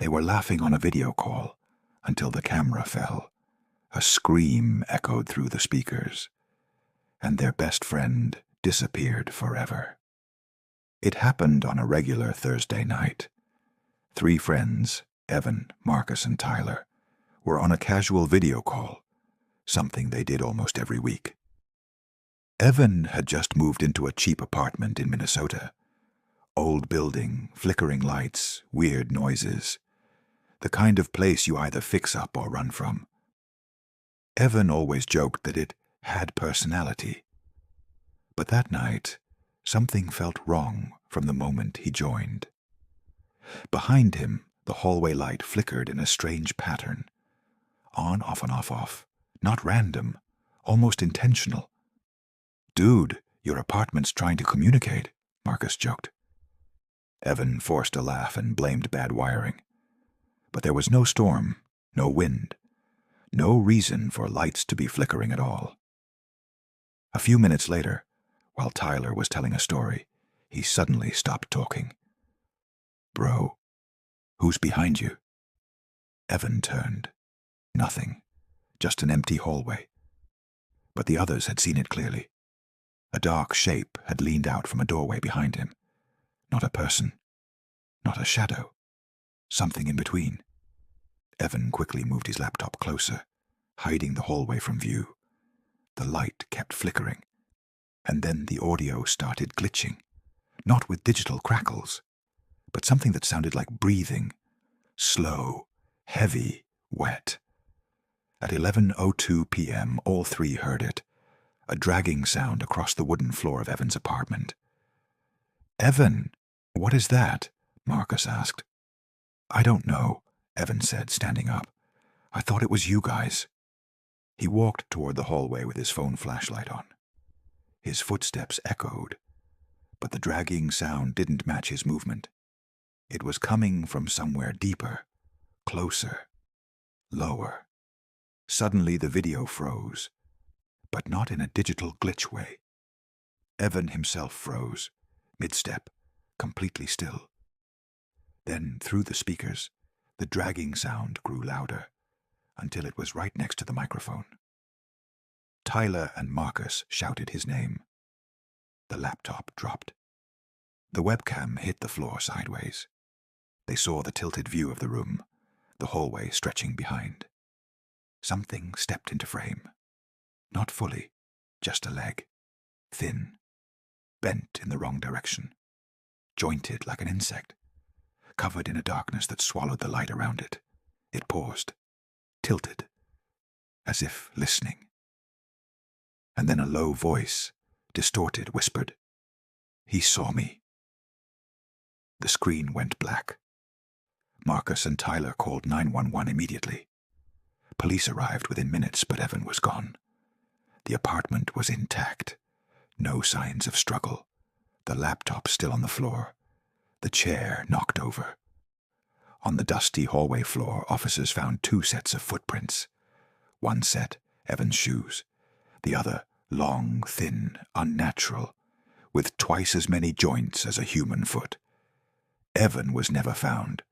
They were laughing on a video call until the camera fell. A scream echoed through the speakers, and their best friend disappeared forever. It happened on a regular Thursday night. 3 friends, Evan, Marcus, and Tyler, were on a casual video call, something they did almost every week. Evan had just moved into a cheap apartment in Minnesota. Old building, flickering lights, weird noises. The kind of place you either fix up or run from. Evan always joked that it had personality. But that night, something felt wrong from the moment he joined. Behind him, the hallway light flickered in a strange pattern. On, off, and off. Not random, almost intentional. "Dude, your apartment's trying to communicate," Marcus joked. Evan forced a laugh and blamed bad wiring. But there was no storm, no wind, no reason for lights to be flickering at all. A few minutes later, while Tyler was telling a story, he suddenly stopped talking. "Bro, who's behind you?" Evan turned. Nothing, just an empty hallway. But the others had seen it clearly. A dark shape had leaned out from a doorway behind him. Not a person, not a shadow, something in between. Evan quickly moved his laptop closer, hiding the hallway from view. The light kept flickering, and then the audio started glitching, not with digital crackles, but something that sounded like breathing, slow, heavy, wet. At 11:02 p.m., all 3 heard it, a dragging sound across the wooden floor of Evan's apartment. "Evan, what is that?" Marcus asked. "I don't know," Evan said, standing up. "I thought it was you guys." He walked toward the hallway with his phone flashlight on. His footsteps echoed, but the dragging sound didn't match his movement. It was coming from somewhere deeper, closer, lower. Suddenly the video froze, but not in a digital glitch way. Evan himself froze, mid-step, completely still. Then, through the speakers, the dragging sound grew louder, until it was right next to the microphone. Tyler and Marcus shouted his name. The laptop dropped. The webcam hit the floor sideways. They saw the tilted view of the room, the hallway stretching behind. Something stepped into frame. Not fully, just a leg. Thin, bent in the wrong direction. Jointed like an insect. Covered in a darkness that swallowed the light around it. It paused, tilted, as if listening. And then a low voice, distorted, whispered, "He saw me." The screen went black. Marcus and Tyler called 911 immediately. Police arrived within minutes, but Evan was gone. The apartment was intact. No signs of struggle. The laptop still on the floor. The chair knocked over. On the dusty hallway floor, officers found 2 sets of footprints. One set, Evan's shoes. The other, long, thin, unnatural, with twice as many joints as a human foot. Evan was never found.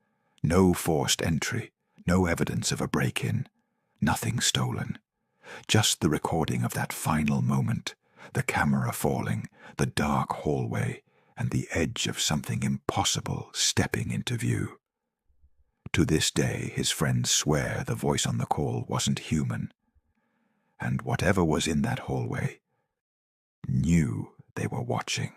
No forced entry, no evidence of a break-in, nothing stolen. Just the recording of that final moment, the camera falling, the dark hallway, and the edge of something impossible stepping into view. To this day, his friends swear the voice on the call wasn't human. And whatever was in that hallway knew they were watching.